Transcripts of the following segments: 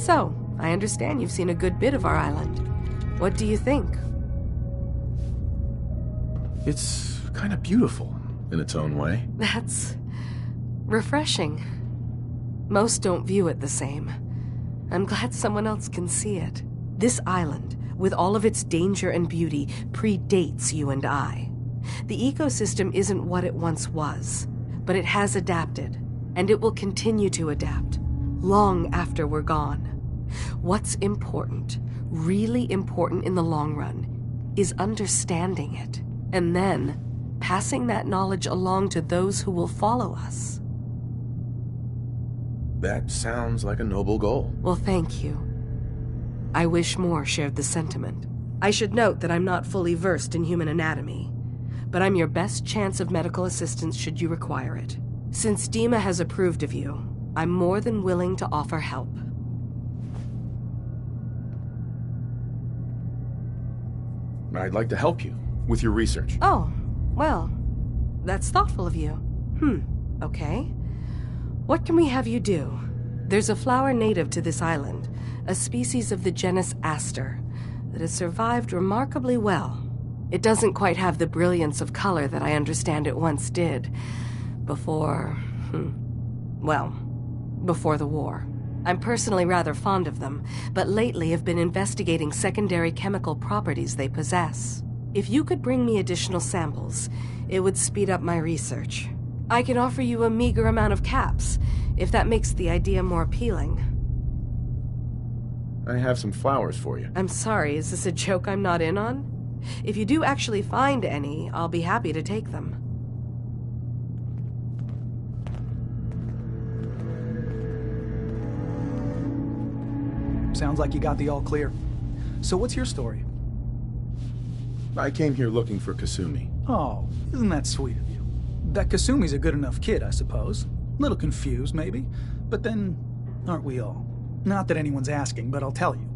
So, I understand you've seen a good bit of our island. What do you think? It's kind of beautiful, in its own way. That's refreshing. Most don't view it the same. I'm glad someone else can see it. This island, with all of its danger and beauty, predates you and I. The ecosystem isn't what it once was, but it has adapted, and it will continue to adapt, long after we're gone. What's important, really important in the long run, is understanding it, and then passing that knowledge along to those who will follow us. That sounds like a noble goal. Well, thank you. I wish more shared the sentiment. I should note that I'm not fully versed in human anatomy, but I'm your best chance of medical assistance should you require it. Since Dima has approved of you, I'm more than willing to offer help. I'd like to help you with your research. Oh, well, that's thoughtful of you. Okay. What can we have you do? There's a flower native to this island, a species of the genus Aster, that has survived remarkably well. It doesn't quite have the brilliance of color that I understand it once did. Before the war. I'm personally rather fond of them, but lately have been investigating secondary chemical properties they possess. If you could bring me additional samples, it would speed up my research. I can offer you a meager amount of caps, if that makes the idea more appealing. I have some flowers for you. I'm sorry, is this a joke I'm not in on? If you do actually find any, I'll be happy to take them. Sounds like you got the all clear. So what's your story? I came here looking for Kasumi. Oh, isn't that sweet of you? That Kasumi's a good enough kid, I suppose. Little confused, maybe. But then, aren't we all? Not that anyone's asking, but I'll tell you.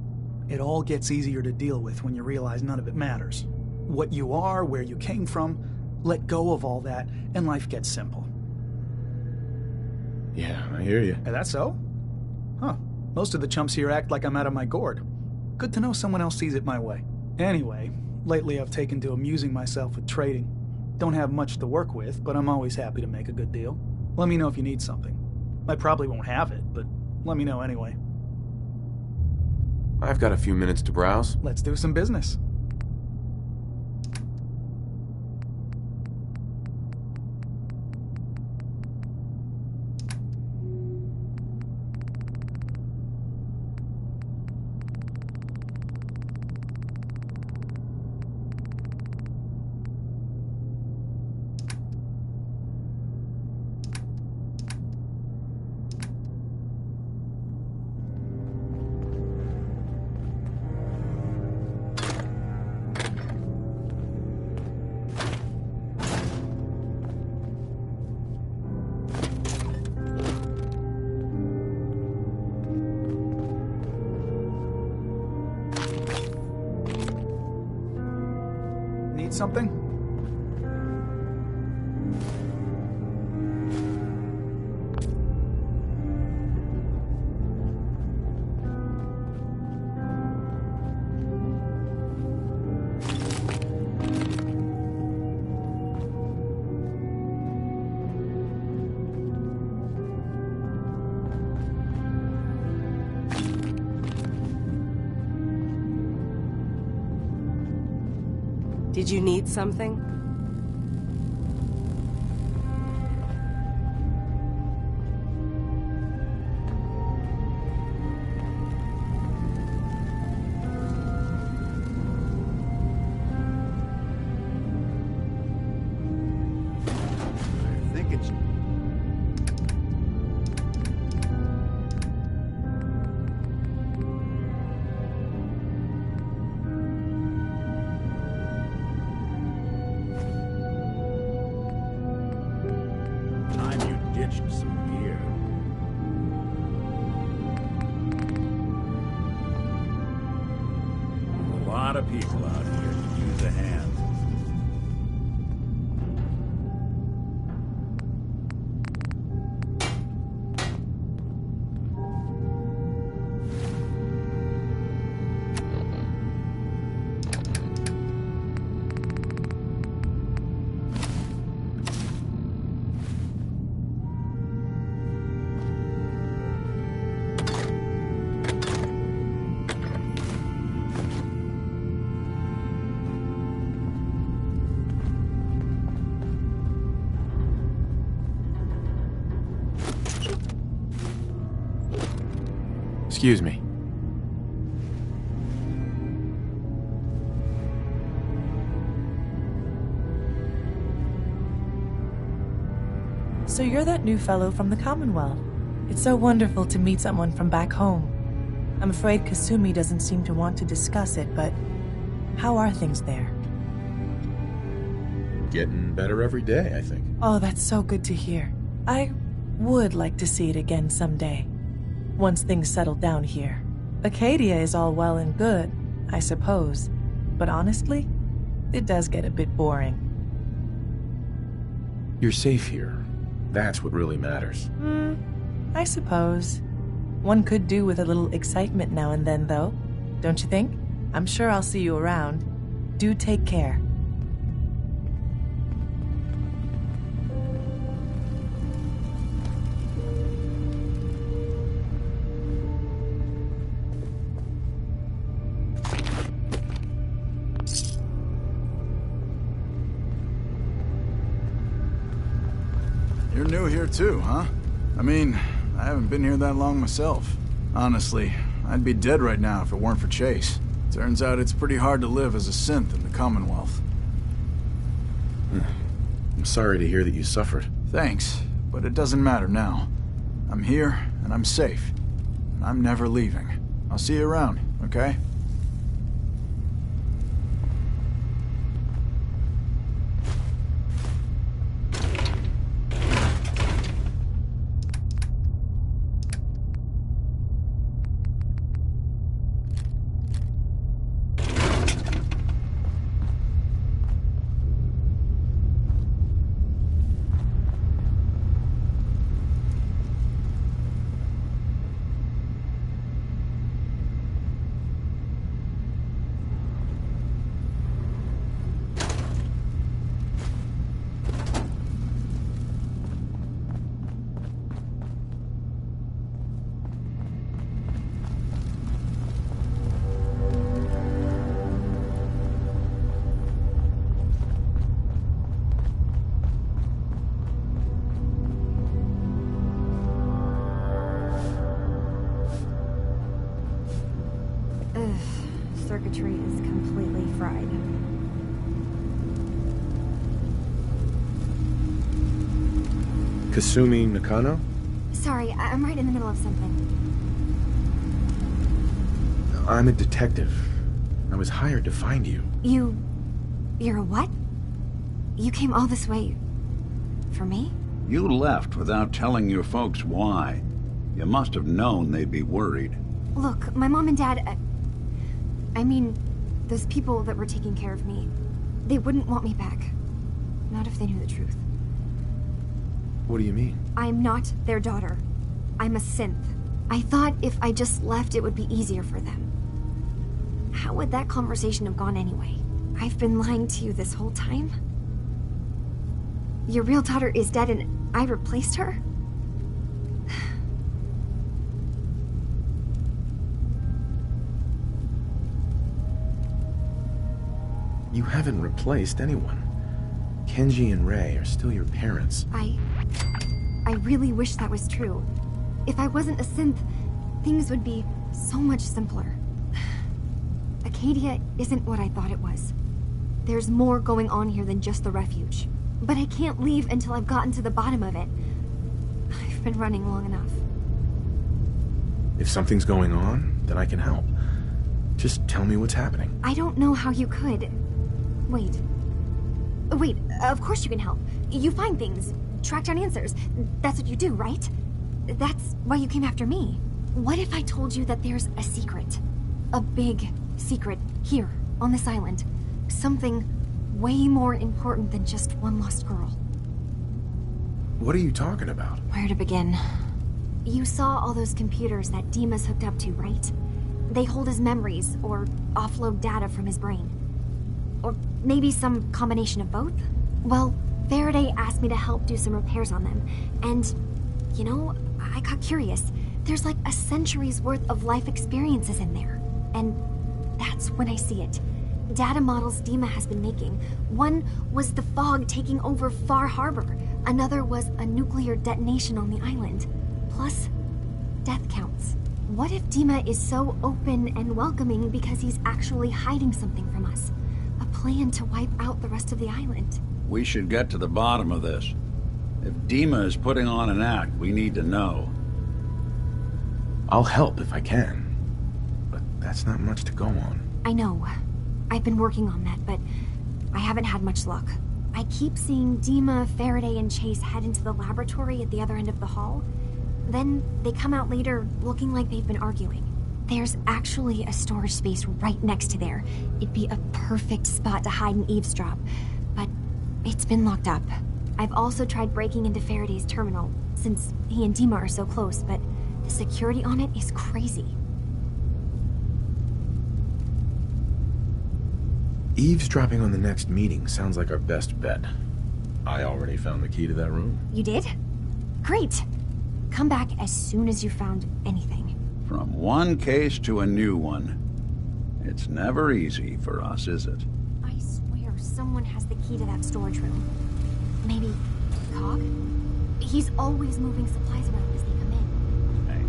It all gets easier to deal with when you realize none of it matters. What you are, where you came from, let go of all that, and life gets simple. Yeah, I hear you. Is that so? Huh. Most of the chumps here act like I'm out of my gourd. Good to know someone else sees it my way. Anyway, lately I've taken to amusing myself with trading. Don't have much to work with, but I'm always happy to make a good deal. Let me know if you need something. I probably won't have it, but let me know anyway. I've got a few minutes to browse. Let's do some business. Need something? Did you need something? I think it's... Time you ditched some beer. A lot of people out here could use a hand. Excuse me. So you're that new fellow from the Commonwealth. It's so wonderful to meet someone from back home. I'm afraid Kasumi doesn't seem to want to discuss it, but how are things there? Getting better every day, I think. Oh, that's so good to hear. I would like to see it again someday, once things settle down here. Acadia is all well and good, I suppose, but honestly, it does get a bit boring. You're safe here. That's what really matters. I suppose. One could do with a little excitement now and then, though. Don't you think? I'm sure I'll see you around. Do take care. You're new here too, huh? I mean, I haven't been here that long myself. Honestly, I'd be dead right now if it weren't for Chase. Turns out it's pretty hard to live as a synth in the Commonwealth. I'm sorry to hear that you suffered. Thanks, but it doesn't matter now. I'm here, and I'm safe. And I'm never leaving. I'll see you around, okay? Circuitry is completely fried. Kasumi Nakano? Sorry, I'm right in the middle of something. I'm a detective. I was hired to find you. You're a what? You came all this way... for me? You left without telling your folks why. You must have known they'd be worried. Look, my mom and dad... I mean, those people that were taking care of me, they wouldn't want me back. Not if they knew the truth. What do you mean? I'm not their daughter. I'm a synth. I thought if I just left, it would be easier for them. How would that conversation have gone anyway? I've been lying to you this whole time? Your real daughter is dead and I replaced her? You haven't replaced anyone. Kenji and Rei are still your parents. I really wish that was true. If I wasn't a synth, things would be so much simpler. Acadia isn't what I thought it was. There's more going on here than just the refuge. But I can't leave until I've gotten to the bottom of it. I've been running long enough. If something's going on, then I can help. Just tell me what's happening. I don't know how you could. Wait, of course you can help. You find things, track down answers. That's what you do, right? That's why you came after me. What if I told you that there's a secret? A big secret here, on this island. Something way more important than just one lost girl. What are you talking about? Where to begin? You saw all those computers that Dima's hooked up to, right? They hold his memories, or offload data from his brain. Or maybe some combination of both? Well, Faraday asked me to help do some repairs on them, and, you know, I got curious. There's like a century's worth of life experiences in there, and that's when I see it. Data models Dima has been making. One was the fog taking over Far Harbor. Another was a nuclear detonation on the island. Plus, death counts. What if Dima is so open and welcoming because he's actually hiding something from us? A plan to wipe out the rest of the island. We should get to the bottom of this. If Dima is putting on an act, we need to know. I'll help if I can. But that's not much to go on. I know. I've been working on that, but I haven't had much luck. I keep seeing Dima, Faraday, and Chase head into the laboratory at the other end of the hall. Then they come out later looking like they've been arguing. There's actually a storage space right next to there. It'd be a perfect spot to hide and eavesdrop, but it's been locked up. I've also tried breaking into Faraday's terminal, since he and Dima are so close, but the security on it is crazy. Eavesdropping on the next meeting sounds like our best bet. I already found the key to that room. You did? Great! Come back as soon as you found anything. From one case to a new one. It's never easy for us, is it? I swear someone has the key to that storage room. Maybe Cog? He's always moving supplies around as they come in. Hey.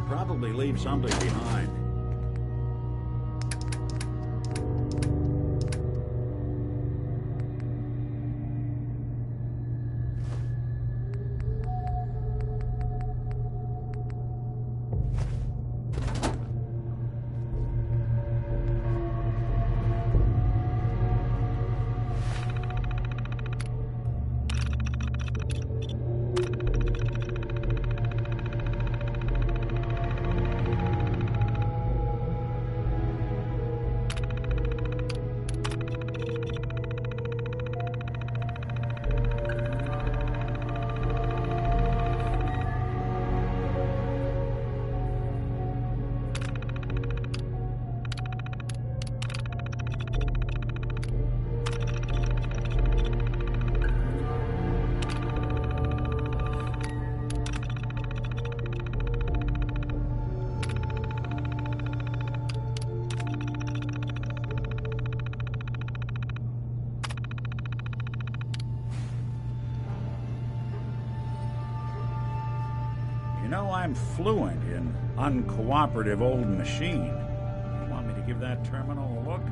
Probably leave something behind. You know, I'm fluent in uncooperative old machine. You want me to give that terminal a look?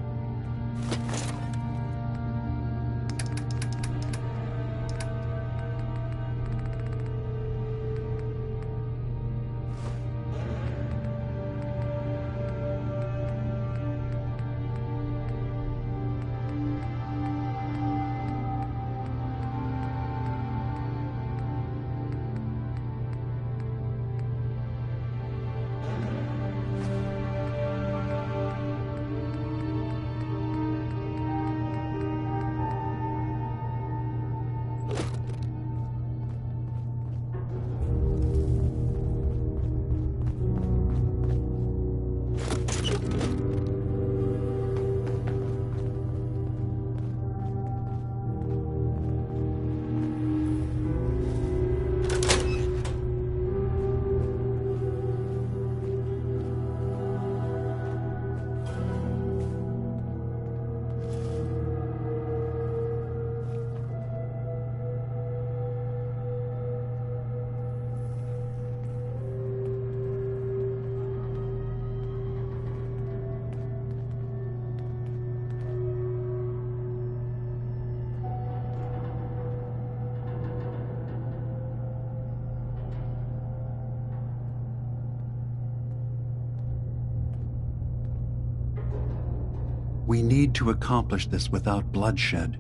We need to accomplish this without bloodshed.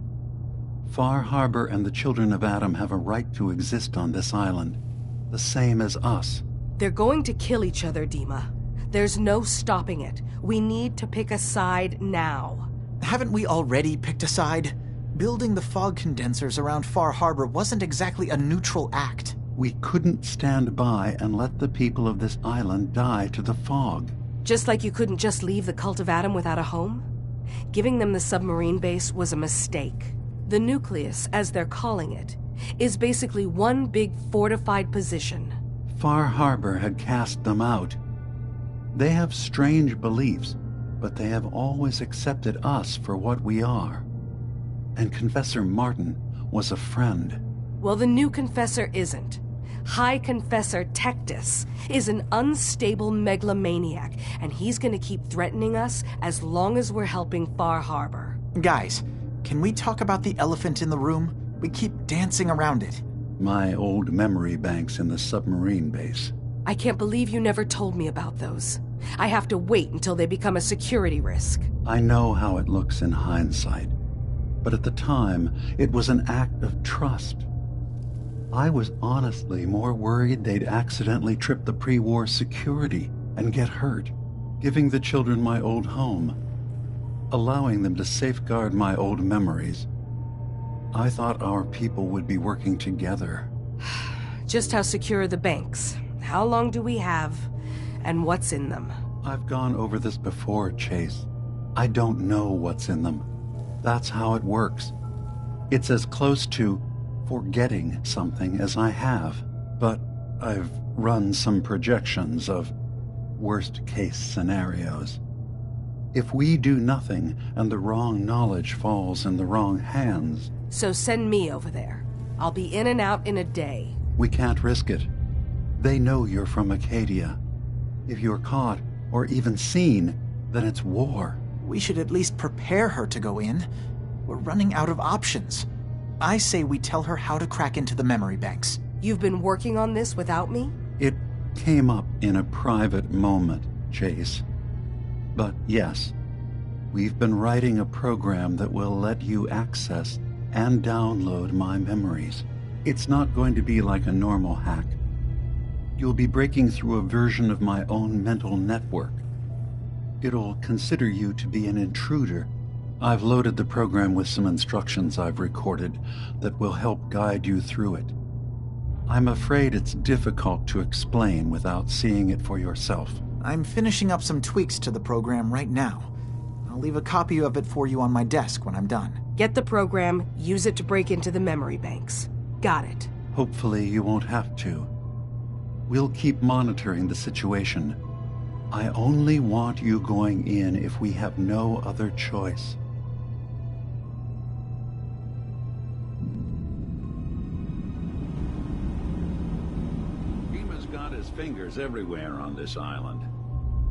Far Harbor and the children of Adam have a right to exist on this island, the same as us. They're going to kill each other, Dima. There's no stopping it. We need to pick a side now. Haven't we already picked a side? Building the fog condensers around Far Harbor wasn't exactly a neutral act. We couldn't stand by and let the people of this island die to the fog. Just like you couldn't just leave the Cult of Adam without a home? Giving them the submarine base was a mistake. The nucleus, as they're calling it, is basically one big fortified position. Far Harbor had cast them out. They have strange beliefs, but they have always accepted us for what we are. And Confessor Martin was a friend. Well, the new Confessor isn't. High Confessor Tectus is an unstable megalomaniac, and he's gonna keep threatening us as long as we're helping Far Harbor. Guys, can we talk about the elephant in the room? We keep dancing around it. My old memory banks in the submarine base. I can't believe you never told me about those. I have to wait until they become a security risk. I know how it looks in hindsight, but at the time, it was an act of trust. I was honestly more worried they'd accidentally trip the pre-war security and get hurt, giving the children my old home, allowing them to safeguard my old memories. I thought our people would be working together. Just how secure are the banks? How long do we have? And what's in them? I've gone over this before, Chase. I don't know what's in them. That's how it works. It's as close to forgetting something as I have, but I've run some projections of worst-case scenarios. If we do nothing and the wrong knowledge falls in the wrong hands... So send me over there. I'll be in and out in a day. We can't risk it. They know you're from Acadia. If you're caught, or even seen, then it's war. We should at least prepare her to go in. We're running out of options. I say we tell her how to crack into the memory banks. You've been working on this without me? It came up in a private moment, Chase. But yes, we've been writing a program that will let you access and download my memories. It's not going to be like a normal hack. You'll be breaking through a version of my own mental network. It'll consider you to be an intruder. I've loaded the program with some instructions I've recorded that will help guide you through it. I'm afraid it's difficult to explain without seeing it for yourself. I'm finishing up some tweaks to the program right now. I'll leave a copy of it for you on my desk when I'm done. Get the program, use it to break into the memory banks. Got it. Hopefully you won't have to. We'll keep monitoring the situation. I only want you going in if we have no other choice. Dima's got his fingers everywhere on this island.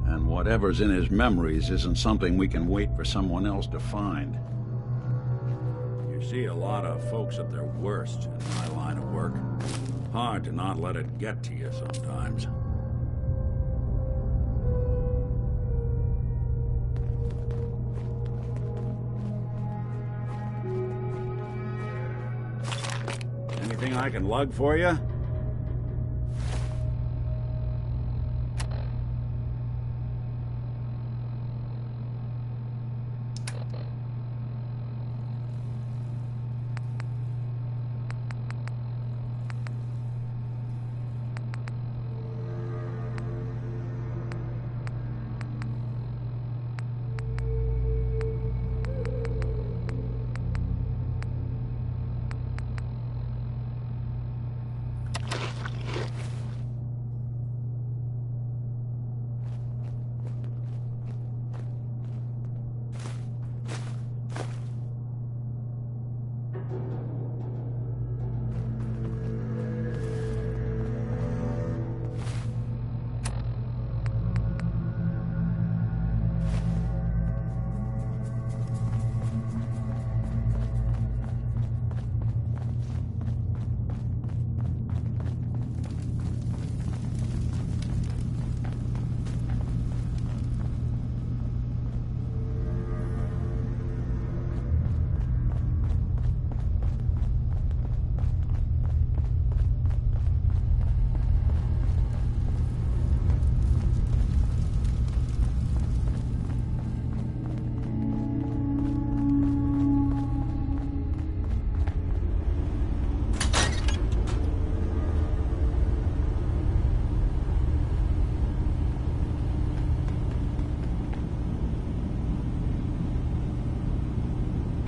And whatever's in his memories isn't something we can wait for someone else to find. You see a lot of folks at their worst in my line of work. Hard to not let it get to you sometimes. Anything I can lug for you?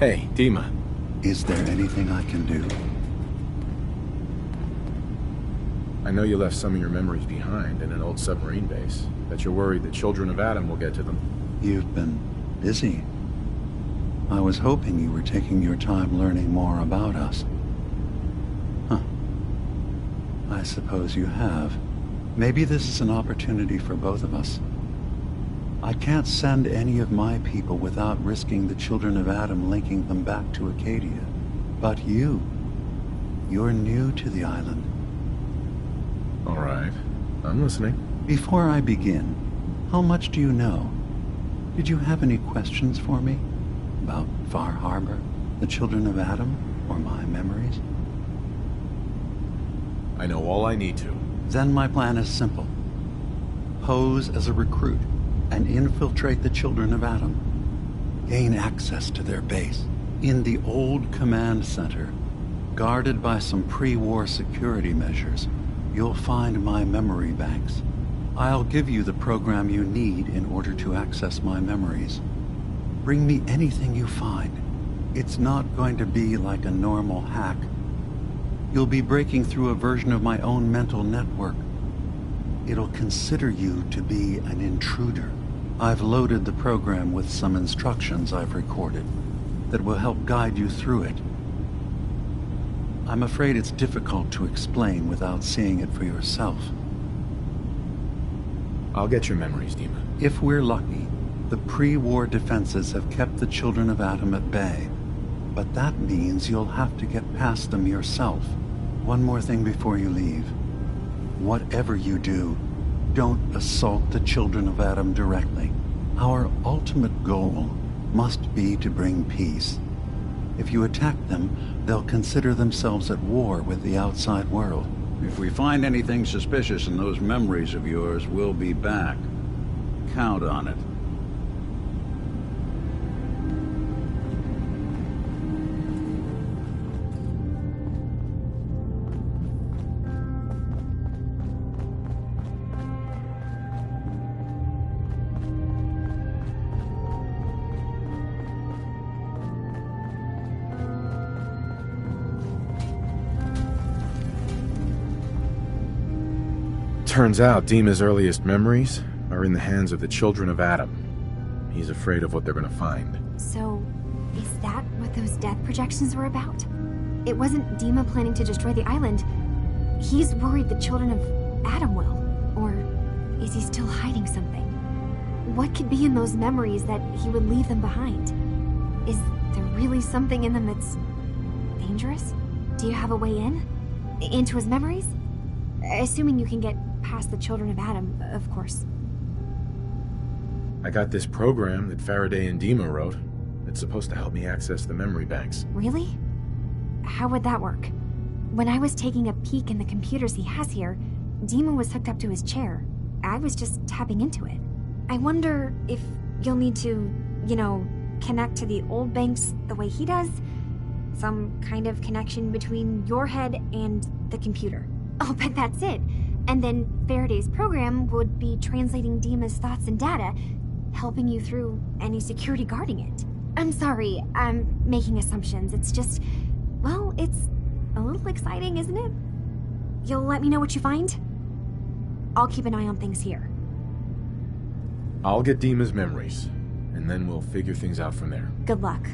Hey, Dima. Is there anything I can do? I know you left some of your memories behind in an old submarine base. Bet you're worried the children of Adam will get to them. You've been busy. I was hoping you were taking your time learning more about us. Huh. I suppose you have. Maybe this is an opportunity for both of us. I can't send any of my people without risking the children of Adam linking them back to Acadia. But you're new to the island. All right. I'm listening. Before I begin, how much do you know? Did you have any questions for me? About Far Harbor, the children of Adam, or my memories? I know all I need to. Then my plan is simple. Pose as a recruit and infiltrate the children of Adam. Gain access to their base in the old command center. Guarded by some pre-war security measures, you'll find my memory banks. I'll give you the program you need in order to access my memories. Bring me anything you find. It's not going to be like a normal hack. You'll be breaking through a version of my own mental network. It'll consider you to be an intruder. I've loaded the program with some instructions I've recorded that will help guide you through it. I'm afraid it's difficult to explain without seeing it for yourself. I'll get your memories, Dima. If we're lucky, the pre-war defenses have kept the children of Adam at bay. But that means you'll have to get past them yourself. One more thing before you leave. Whatever you do, don't assault the children of Adam directly. Our ultimate goal must be to bring peace. If you attack them, they'll consider themselves at war with the outside world. If we find anything suspicious in those memories of yours, we'll be back. Count on it. Turns out Dima's earliest memories are in the hands of the children of Adam. He's afraid of what they're going to find. So, is that what those death projections were about? It wasn't Dima planning to destroy the island. He's worried the children of Adam will. Or is he still hiding something? What could be in those memories that he would leave them behind? Is there really something in them that's dangerous? Do you have a way in? Into his memories? Assuming you can get past the children of Adam, of course. I got this program that Faraday and Dima wrote. It's supposed to help me access the memory banks. Really? How would that work? When I was taking a peek in the computers he has here, Dima was hooked up to his chair. I was just tapping into it. I wonder if you'll need to, connect to the old banks the way he does? Some kind of connection between your head and the computer. I'll bet that's it. And then Faraday's program would be translating Dima's thoughts and data, helping you through any security guarding it. I'm sorry, I'm making assumptions. It's just, well, it's a little exciting, isn't it? You'll let me know what you find? I'll keep an eye on things here. I'll get Dima's memories, and then we'll figure things out from there. Good luck.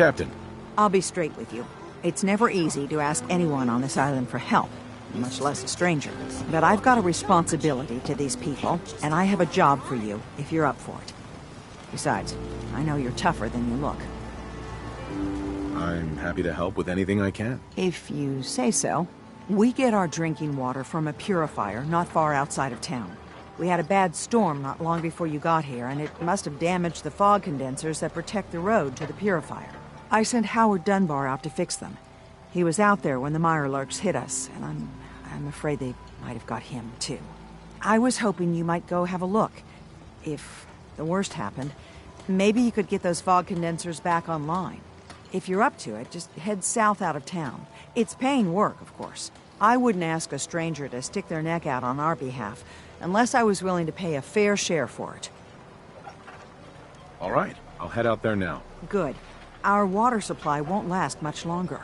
Captain. I'll be straight with you. It's never easy to ask anyone on this island for help, much less a stranger. But I've got a responsibility to these people, and I have a job for you, if you're up for it. Besides, I know you're tougher than you look. I'm happy to help with anything I can. If you say so. We get our drinking water from a purifier not far outside of town. We had a bad storm not long before you got here, and it must have damaged the fog condensers that protect the road to the purifier. I sent Howard Dunbar out to fix them. He was out there when the Mirelurks hit us, and I'm afraid they might have got him, too. I was hoping you might go have a look. If the worst happened, maybe you could get those fog condensers back online. If you're up to it, just head south out of town. It's paying work, of course. I wouldn't ask a stranger to stick their neck out on our behalf, unless I was willing to pay a fair share for it. All right, I'll head out there now. Good. Our water supply won't last much longer.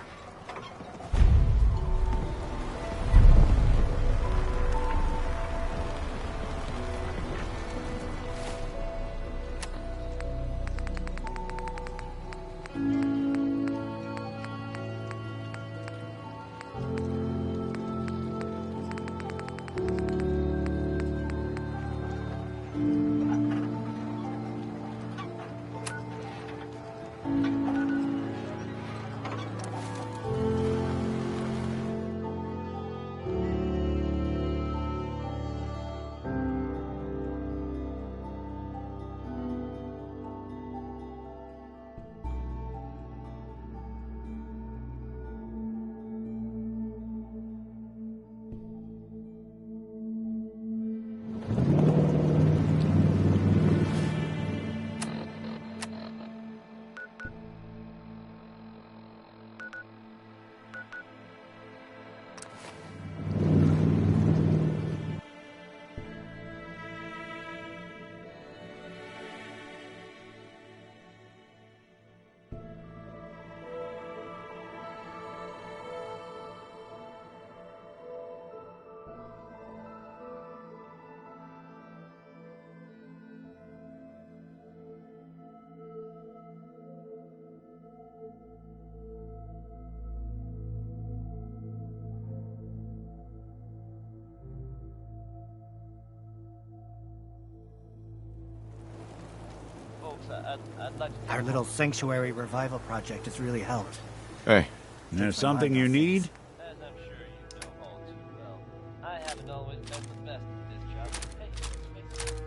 Our little sanctuary revival project has really helped. Hey. There's something you need? As I'm sure you know all too well, I haven't always been the best at this job. Hey, let's face it.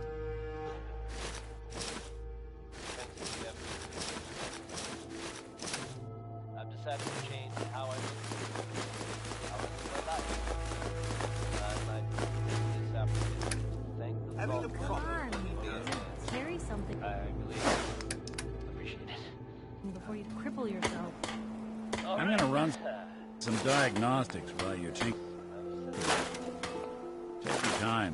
Thanks to the effort. I've decided to change how I live my life. I might take this opportunity to thank the Vault for Carry something. I really appreciate it. Before you cripple yourself. I'm gonna run some diagnostics while you're taking... Take your time.